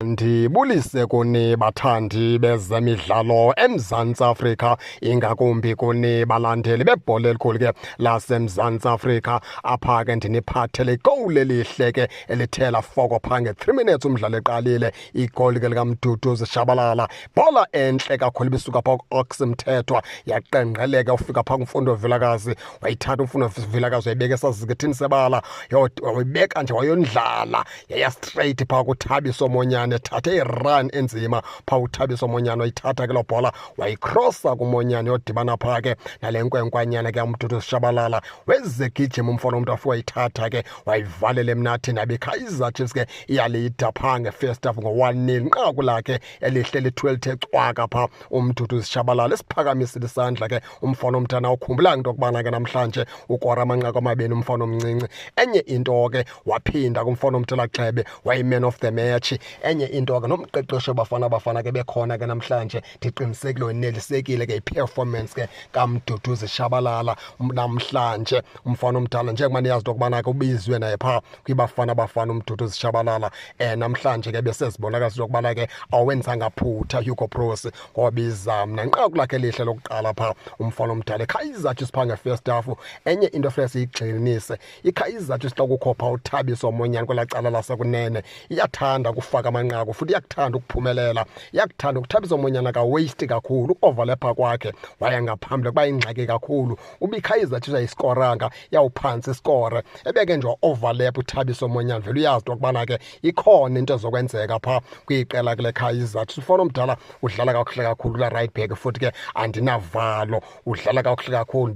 Ndibulise kuni bathandi bezemidlalo eMzantsi Afrika, ingakumbi kuni balandeli bebhola elikhulu ke laseMzantsi Afrika. Apha ke ndiniphathele igowuli elihle ke elithe lafokwa phaa nge-3 minutes umdlalo eqalile. Igowuli ke likaMduduzi Shabalala, bhola entle kakhulu ibisuka phaa ku-Ox Mthethwa yaqengqeleka ufika phaa kuMfundo Vilakazi, wayithatha uMfundo Vilakazi wayibeka esazikithini sebala, wayibeka nje wayondlala yaya straight phaa kuThabiso Monyane, ethathe irun enzima phaa uThabiso Monyane wayithatha ke loo bhola wayicrossa kuMonyane yodibana phaa ke nale nkwenkwanyana ke uMduduzi Shabalala, wezegijima umfana womntu afu wayithatha ke wayivalela emnathini. Abekaizer Chiefs ke iyalida phaa nge-first half ngo-1-0. Nqaku lakhe elihle lithuelithe cwaka phaa uMduduzi Shabalala, esiphakamisile isandla ke umfana omntana. Ukhumbula into yokubana ke namhlanje ukora amanqaku amabini umfana omncinci. Enye into ke waphinda kumfana omthela Xebe wayi-man of the match. Enye into ke nomqeqeshi bafana ke bekhona ke namhlanje, ndiqinisekile wenelisekile ke i-performance ke kaMduduzi Shabalala namhlanje. Umfana omdala njengoba niyazi into yokubana ke ubizwe naye phaa kwibafana uMduduzi Shabalala, namhlanje ke besezibonakala into yokubana ke awenzanga phutha Hugo Bros ngobiza mna. Nqaku lakhe lihle lokuqala phaa umfana omdala. iKaizer Chiefs phaa nge-first half. Enye into funeka siyigxininise, iKaizer Chiefs xa kukho phaa uThabiso Monyane kwelaa cala lasekunene iyathanda ukufaka amanqaku, futhi iyakuthanda ukuphumelela, iyakuthanda uThabiso Monyane ka-waste kakhulu. Uovalepha kwakhe waya ngaphambili kuba ingxaki kakhulu. IKaizer Chiefs ayiskoranga, yawuphantsi iskore, ebeke nje wa-overlap uThabiso Monyane. Vele uyazi into yokubana ke ikhona into ezokwenzeka phaa kwiqela ke leKaizer Chiefs. Ufana omdala udlala kakuhle kakhulu kula right back, futhi ke andinavalo, udlala kakuhle kakhulu.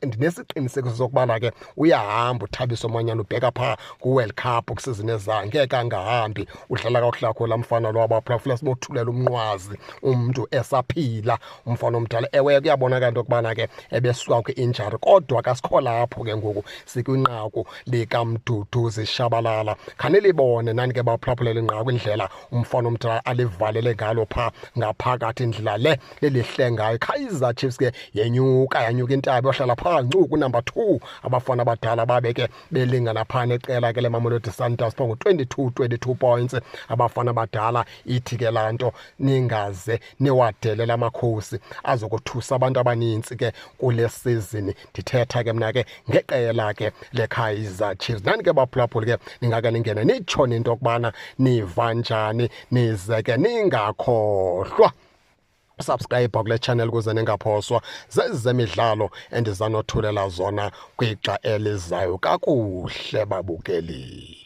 Ndinesiqinisekiso sokubana ke uyahamba uThabiso Monyane, ubheka phaa ku-World Cup kusizini ezayo, ngeke angahambi. Udlala kakuhle kakhulu laa mfana lo wabapha, funeka sibothulela umnqwazi umntu esaphila umfana omdala. Ewe kuyabonakala into yokubana ke ebesuka kwi-injury, kodwa kasikho lapho ke ngoku sikwinqaku likaMduduzi Shabalala. Khanilibone nani ke baphulaphulele inqaku indlela umfana omdala alivalele ngalo phaa ngaphakathi, indlela le lelihle ngayo. iKaizer Chiefs ke yanyuka intaba, yohlala phaa ncuku number 2. Abafana abadala babe ke belingana phaa neqela ke leMamelodi Sundowns phaa ngo-22 points. Abafana abadala ithi ke laa nto ningaze niwadele lamakhosi azokuthusa abantu abanintsi ke kule sizini. Ndithetha ke mna ke ngeqela ke leKaizer Chiefs. Nani ke baphulaphuli ke ningake ningene nitsho into yokubana niva njani, nize ke ningakhohlwa subscribe kule channel ukuze ningaphoswa zezemidlalo endizanothulela zona kwixa elizayo. Kakuhle babukeli.